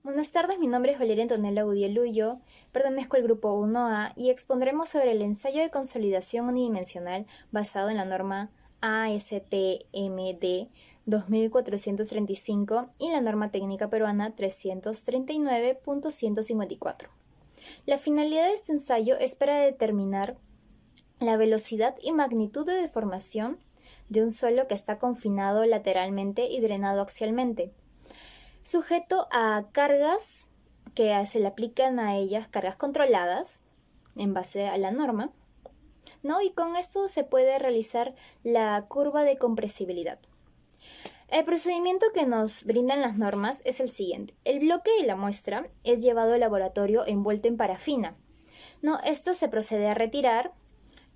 Buenas tardes, mi nombre es Valeria Antonella Gudielullo, pertenezco al grupo 1A y expondremos sobre el ensayo de consolidación unidimensional basado en la norma ASTMD 2435 y la norma técnica peruana 339.154. La finalidad de este ensayo es para determinar la velocidad y magnitud de deformación de un suelo que está confinado lateralmente y drenado axialmente, sujeto a cargas que se le aplican a ellas, cargas controladas en base a la norma, ¿no? Y con esto se puede realizar la curva de compresibilidad. El procedimiento que nos brindan las normas es el siguiente. El bloque de la muestra es llevado al laboratorio envuelto en parafina, ¿no? Esto se procede a retirar,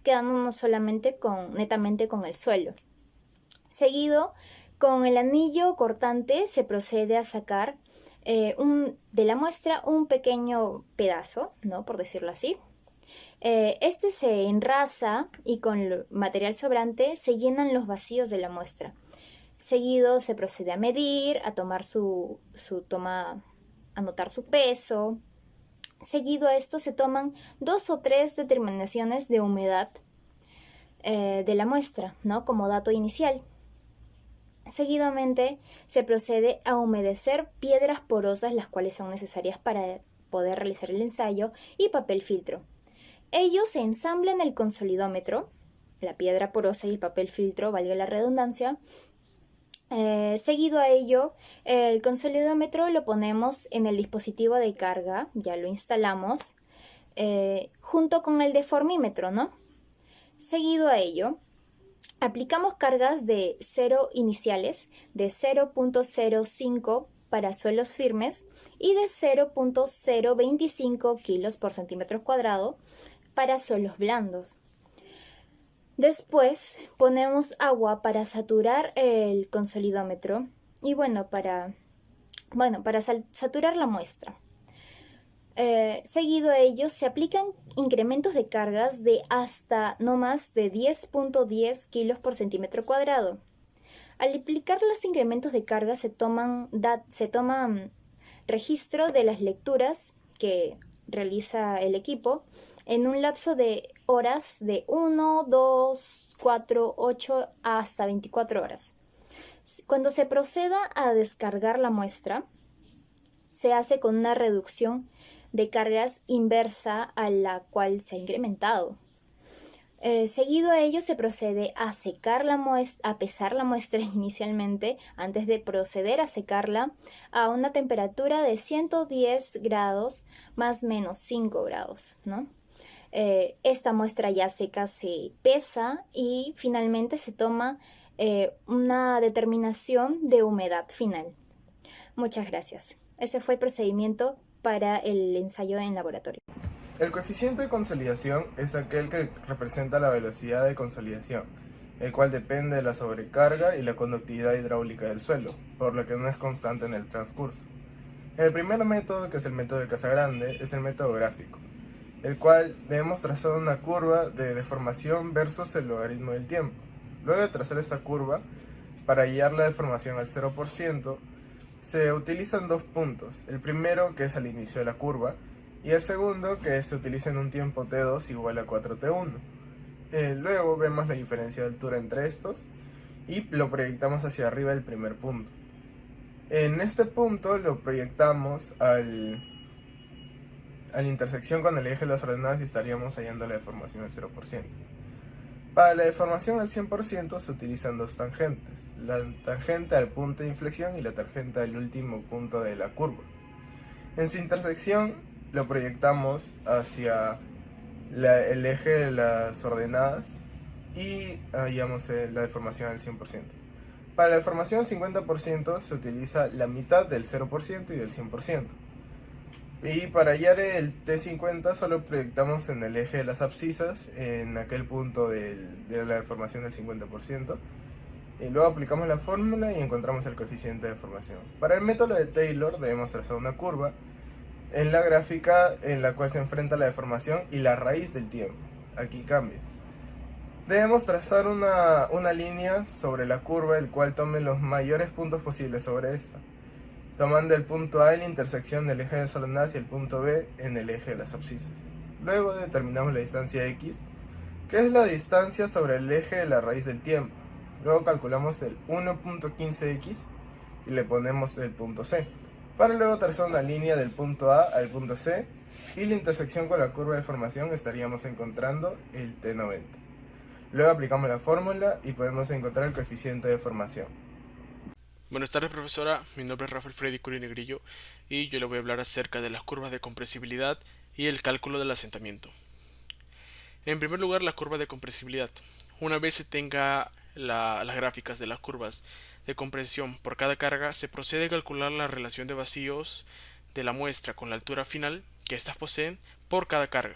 quedándonos solamente netamente con el suelo. Seguido, con el anillo cortante se procede a sacar de la muestra un pequeño pedazo, ¿no? Por decirlo así. Este se enrasa y con el material sobrante se llenan los vacíos de la muestra. Seguido se procede a medir, a tomar a notar su peso. Seguido a esto se toman 2 o 3 determinaciones de humedad de la muestra, ¿no? Como dato inicial. Seguidamente se procede a humedecer piedras porosas, las cuales son necesarias para poder realizar el ensayo, y papel filtro. Ello se ensambla en el consolidómetro, la piedra porosa y el papel filtro, valga la redundancia. Seguido a ello, el consolidómetro lo ponemos en el dispositivo de carga, ya lo instalamos, junto con el deformímetro, ¿no? Seguido a ello, aplicamos cargas de 0 iniciales, de 0.05 para suelos firmes y de 0.025 kilos por centímetro cuadrado para suelos blandos. Después ponemos agua para saturar el consolidómetro y para saturar la muestra. Seguido a ello se aplican incrementos de cargas de hasta no más de 10.10 kilos por centímetro cuadrado. Al aplicar los incrementos de carga se toman registro de las lecturas que realiza el equipo en un lapso de horas de 1, 2, 4, 8 hasta 24 horas. Cuando se proceda a descargar la muestra, se hace con una reducción de cargas inversa a la cual se ha incrementado. Seguido a ello se procede a secar a pesar la muestra inicialmente antes de proceder a secarla a una temperatura de 110 grados más menos 5 grados, ¿no? Esta muestra ya seca se pesa y finalmente se toma una determinación de humedad final. Muchas gracias. Ese fue el procedimiento para el ensayo en laboratorio. El coeficiente de consolidación es aquel que representa la velocidad de consolidación, el cual depende de la sobrecarga y la conductividad hidráulica del suelo, por lo que no es constante en el transcurso. El primer método, que es el método de Casagrande, es el método gráfico, el cual debemos trazar una curva de deformación versus el logaritmo del tiempo. Luego de trazar esta curva, para hallar la deformación al 0%, se utilizan dos puntos. El primero, que es al inicio de la curva, y el segundo, que se utiliza en un tiempo t2 igual a 4t1. Luego vemos la diferencia de altura entre estos y lo proyectamos hacia arriba del primer punto. En este punto lo proyectamos a la intersección con el eje de las ordenadas y estaríamos hallando la deformación al 0%. Para la deformación al 100% se utilizan dos tangentes, la tangente al punto de inflexión y la tangente al último punto de la curva. En su intersección lo proyectamos hacia el eje de las ordenadas y hallamos la deformación al 100%. Para la deformación al 50% se utiliza la mitad del 0% y del 100%. Y para hallar el T50 solo proyectamos en el eje de las abscisas, en aquel punto de la deformación del 50%. Y luego aplicamos la fórmula y encontramos el coeficiente de deformación. Para el método de Taylor debemos trazar una curva en la gráfica en la cual se enfrenta la deformación y la raíz del tiempo. Aquí cambia. Debemos trazar una línea sobre la curva el cual tome los mayores puntos posibles sobre esta. tomando el punto A en la intersección del eje de Solanadas y el punto B en el eje de las abscisas. Luego determinamos la distancia x, que es la distancia sobre el eje de la raíz del tiempo. Luego calculamos el 1.15x y le ponemos el punto C, para luego trazar una línea del punto A al punto C, y la intersección con la curva de formación estaríamos encontrando el T90. Luego aplicamos la fórmula y podemos encontrar el coeficiente de formación. Buenas tardes, profesora. Mi nombre es Rafael Freddy Curí Negrillo y yo le voy a hablar acerca de las curvas de compresibilidad y el cálculo del asentamiento. En primer lugar, la curva de compresibilidad. Una vez se tenga las gráficas de las curvas de compresión por cada carga, se procede a calcular la relación de vacíos de la muestra con la altura final que éstas poseen por cada carga.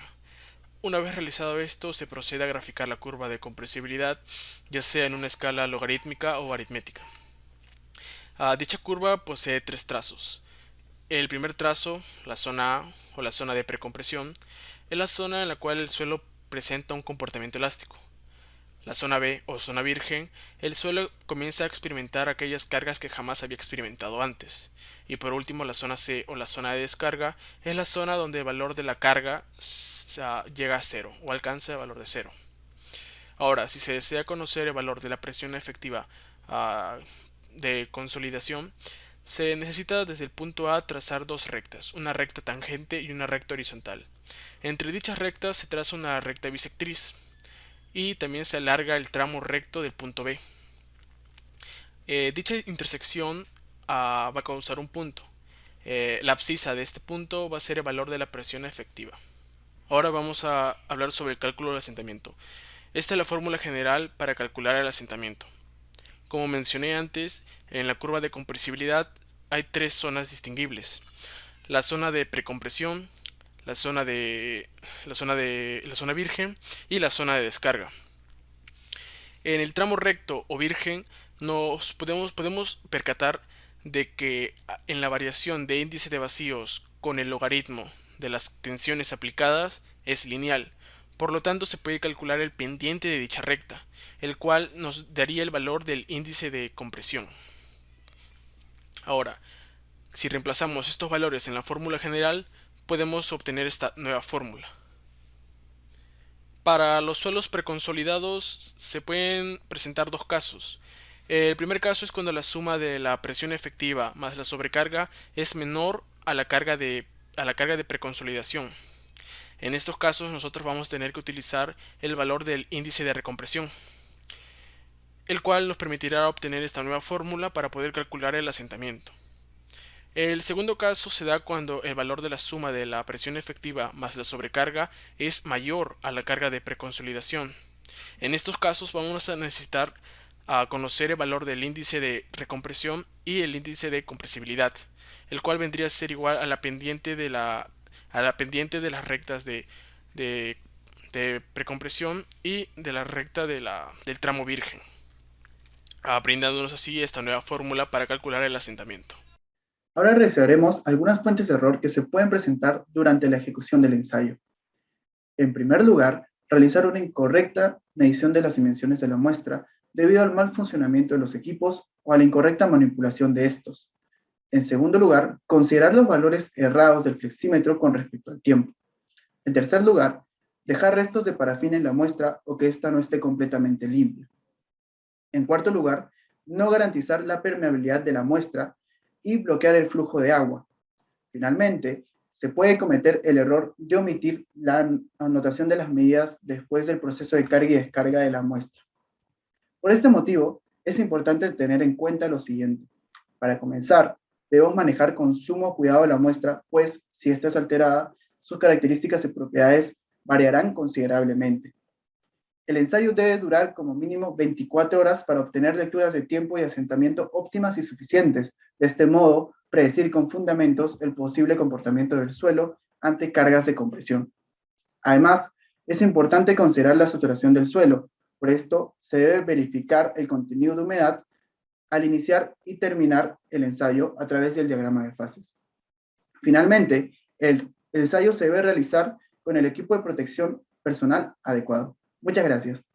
Una vez realizado esto, se procede a graficar la curva de compresibilidad, ya sea en una escala logarítmica o aritmética. Dicha curva posee tres trazos. El primer trazo, la zona A o la zona de precompresión, es la zona en la cual el suelo presenta un comportamiento elástico. La zona B o zona virgen, el suelo comienza a experimentar aquellas cargas que jamás había experimentado antes. Y por último, la zona C o la zona de descarga es la zona donde el valor de la carga llega a cero o alcanza el valor de cero. Ahora, si se desea conocer el valor de la presión efectiva de consolidación, se necesita desde el punto A trazar dos rectas, una recta tangente y una recta horizontal. Entre dichas rectas se traza una recta bisectriz y también se alarga el tramo recto del punto B. Dicha intersección va a causar un punto. La abscisa de este punto va a ser el valor de la presión efectiva. Ahora vamos a hablar sobre el cálculo del asentamiento. Esta es la fórmula general para calcular el asentamiento. Como mencioné antes, en la curva de compresibilidad hay tres zonas distinguibles: la zona de precompresión, la zona virgen y la zona de descarga. En el tramo recto o virgen nos podemos percatar de que en la variación de índice de vacíos con el logaritmo de las tensiones aplicadas es lineal. Por lo tanto, se puede calcular el pendiente de dicha recta, el cual nos daría el valor del índice de compresión. Ahora, si reemplazamos estos valores en la fórmula general, podemos obtener esta nueva fórmula. Para los suelos preconsolidados se pueden presentar dos casos. El primer caso es cuando la suma de la presión efectiva más la sobrecarga es menor a la carga de preconsolidación. En estos casos nosotros vamos a tener que utilizar el valor del índice de recompresión, el cual nos permitirá obtener esta nueva fórmula para poder calcular el asentamiento. El segundo caso se da cuando el valor de la suma de la presión efectiva más la sobrecarga es mayor a la carga de preconsolidación. En estos casos vamos a necesitar conocer el valor del índice de recompresión y el índice de compresibilidad, el cual vendría a ser igual a la pendiente de las rectas de precompresión y de la recta del tramo virgen, brindándonos así esta nueva fórmula para calcular el asentamiento. Ahora revisaremos algunas fuentes de error que se pueden presentar durante la ejecución del ensayo. En primer lugar, realizar una incorrecta medición de las dimensiones de la muestra debido al mal funcionamiento de los equipos o a la incorrecta manipulación de estos. En segundo lugar, considerar los valores errados del flexímetro con respecto al tiempo. En tercer lugar, dejar restos de parafina en la muestra o que ésta no esté completamente limpia. En cuarto lugar, no garantizar la permeabilidad de la muestra y bloquear el flujo de agua. Finalmente, se puede cometer el error de omitir la anotación de las medidas después del proceso de carga y descarga de la muestra. Por este motivo, es importante tener en cuenta lo siguiente. Para comenzar, debemos manejar con sumo cuidado la muestra, pues si esta es alterada, sus características y propiedades variarán considerablemente. El ensayo debe durar como mínimo 24 horas para obtener lecturas de tiempo y asentamiento óptimas y suficientes. De este modo, predecir con fundamentos el posible comportamiento del suelo ante cargas de compresión. Además, es importante considerar la saturación del suelo. Por esto, se debe verificar el contenido de humedad al iniciar y terminar el ensayo a través del diagrama de fases. Finalmente, el ensayo se debe realizar con el equipo de protección personal adecuado. Muchas gracias.